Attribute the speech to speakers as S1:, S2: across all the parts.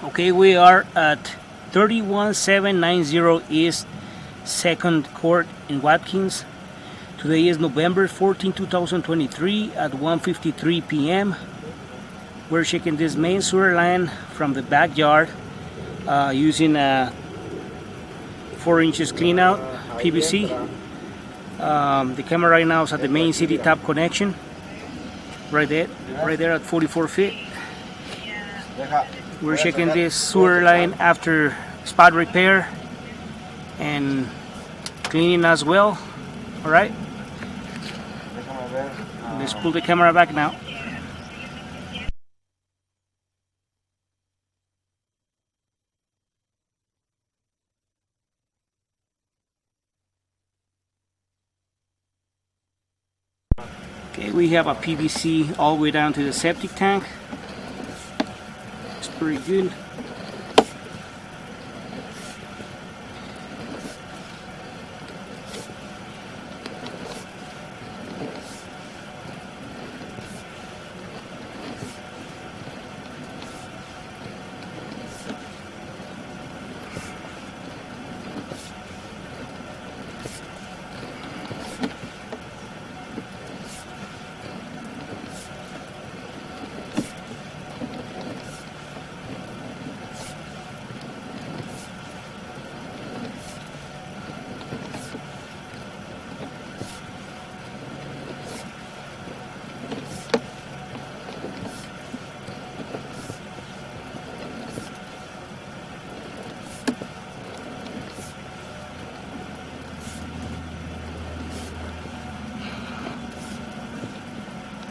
S1: Okay, we are at 31790 East 2nd Court in Watkins. Today is November 14, 2023 at 1:53 p.m. We're checking this main sewer line from the backyard using a 4 inches clean out PVC. The camera right now is at the main city tap connection, right there at 44 feet. We're checking this sewer line after spot repair and cleaning as well. All right, let's pull the camera back now. Okay, we have a PVC all the way down to the septic tank. It's pretty good.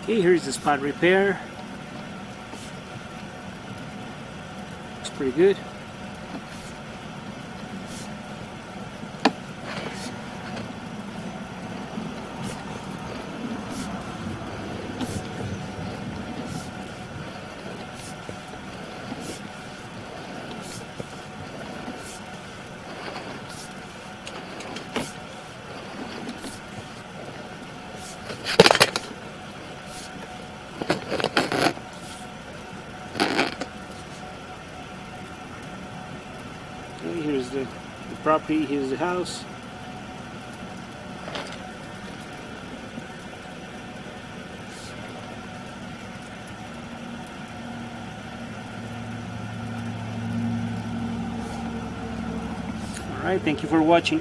S1: Okay, here's the spot repair. It's pretty good. Okay, here's the property, here's the house. All right, thank you for watching.